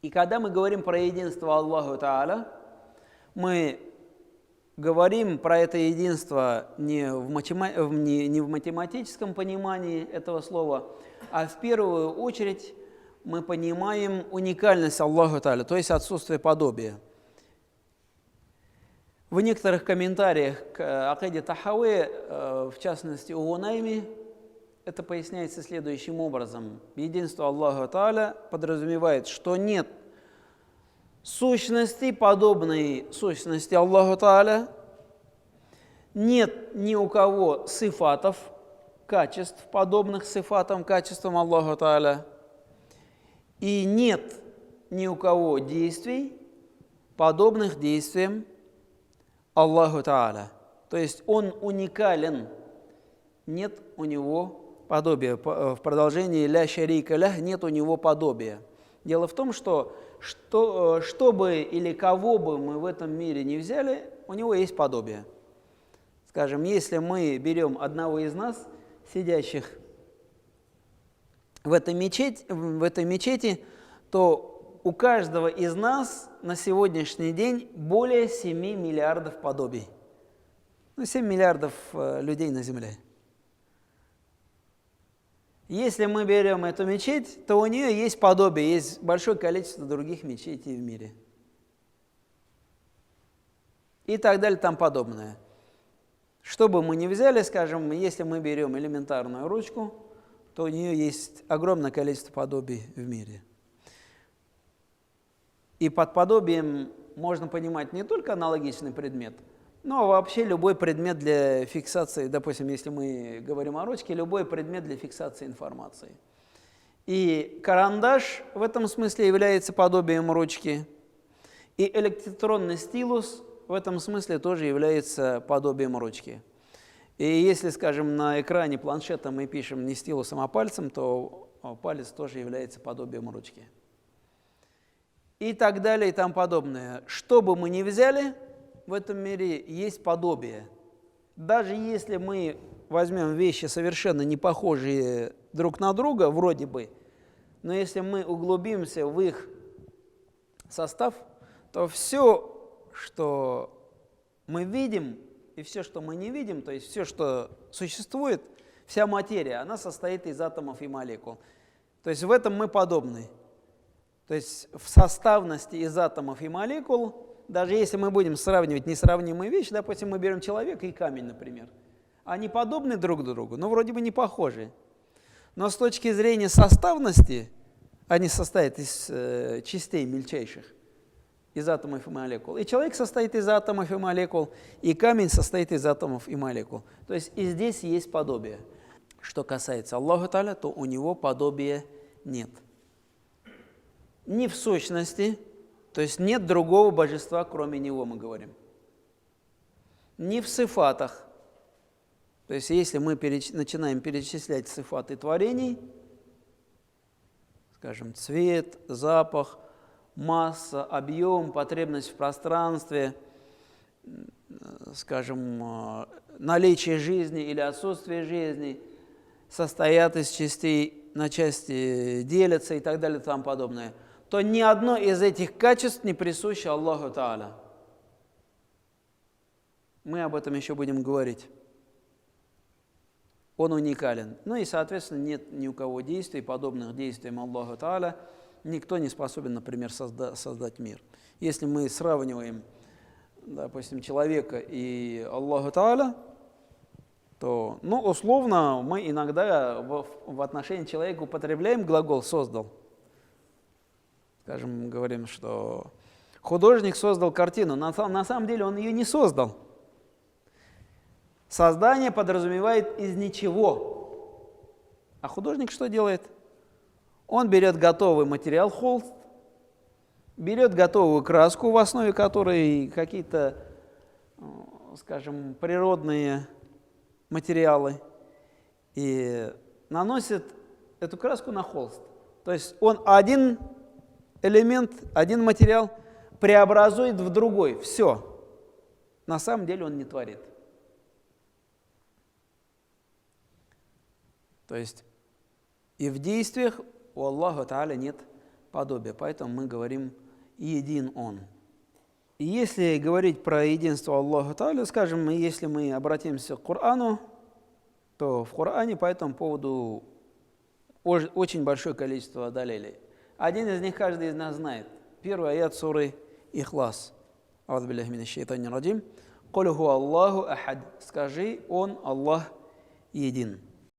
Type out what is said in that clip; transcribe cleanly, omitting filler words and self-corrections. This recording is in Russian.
И когда мы говорим про единство Аллаху Тааля, мы говорим про это единство не в математическом понимании этого слова, а в первую очередь мы понимаем уникальность Аллаха Тааля, то есть отсутствие подобия. В некоторых комментариях к акиде Тахаве, в частности у Гунайми, это поясняется следующим образом. Единство Аллаха Тааля подразумевает, что нет сущности, подобной сущности Аллаху Тааля, нет ни у кого сифатов, качеств, подобных сифатам, качествам Аллаха Тааля, и нет ни у кого действий, подобных действиям Аллаху Тааля. То есть он уникален, нет у него подобия. В продолжении «ля шарика лях» нет у него подобия. Дело в том, что бы или кого бы мы в этом мире не взяли, у него есть подобие. Скажем, если мы берем одного из нас, сидящих в этой мечети, то у каждого из нас на сегодняшний день более 7 миллиардов подобий. 7 миллиардов людей на Земле. Если мы берем эту мечеть, то у нее есть подобие, есть большое количество других мечетей в мире. И так далее, там подобное. Что бы мы ни взяли, скажем, если мы берем элементарную ручку, то у нее есть огромное количество подобий в мире. И под подобием можно понимать не только аналогичный предмет, но вообще любой предмет для фиксации, допустим, если мы говорим о ручке, любой предмет для фиксации информации. И карандаш в этом смысле является подобием ручки, и электронный стилус в этом смысле тоже является подобием ручки. И если, скажем, на экране планшета мы пишем не стилусом, а пальцем, то палец тоже является подобием ручки. И так далее, и тому подобное. Что бы мы ни взяли, в этом мире есть подобие. Даже если мы возьмем вещи совершенно не похожие друг на друга, вроде бы, но если мы углубимся в их состав, то все, что мы видим, и все, что мы не видим, то есть все, что существует, вся материя, она состоит из атомов и молекул. То есть в этом мы подобны. То есть в составности из атомов и молекул, даже если мы будем сравнивать несравнимые вещи, допустим, мы берем человека и камень, например, они подобны друг другу, но вроде бы не похожи. Но с точки зрения составности, они состоят из частей мельчайших, из атомов и молекул. И человек состоит из атомов и молекул, и камень состоит из атомов и молекул. То есть и здесь есть подобие. Что касается Аллаха Тааля, то у него подобия нет. Ни в сущности, то есть нет другого божества, кроме него, мы говорим. Ни в сифатах. То есть если мы начинаем перечислять сифаты творений, скажем, цвет, запах, масса, объем, потребность в пространстве, скажем, наличие жизни или отсутствие жизни, состоят из частей, на части делятся и так далее и тому подобное, то ни одно из этих качеств не присуще Аллаху Тааля. Мы об этом еще будем говорить. Он уникален. Ну и, соответственно, нет ни у кого действий, подобных действиям Аллаху Тааля. Никто не способен, например, создать мир. Если мы сравниваем, допустим, человека и Аллаху Тааля, то, условно, мы иногда в отношении человека употребляем глагол «создал». Скажем, говорим, что художник создал картину, на самом деле он ее не создал. Создание подразумевает из ничего. А художник что делает? Он берет готовый материал, холст, берет готовую краску, в основе которой какие-то, скажем, природные материалы, и наносит эту краску на холст. То есть он один элемент, один материал преобразует в другой. Все. На самом деле он не творит. То есть и в действиях у Аллаха Тааля нет подобие. Поэтому мы говорим «един Он». И если говорить про единство Аллаха Тааля, скажем, если мы обратимся к Корану, то в Коране по этому поводу очень большое количество далилей. Один из них каждый из нас знает. Первый аят суры Ихлас. Аузу биллахи минаш шайтанир раджим. Куль хуа Аллаху ахад. Скажи, Он, Аллах, един.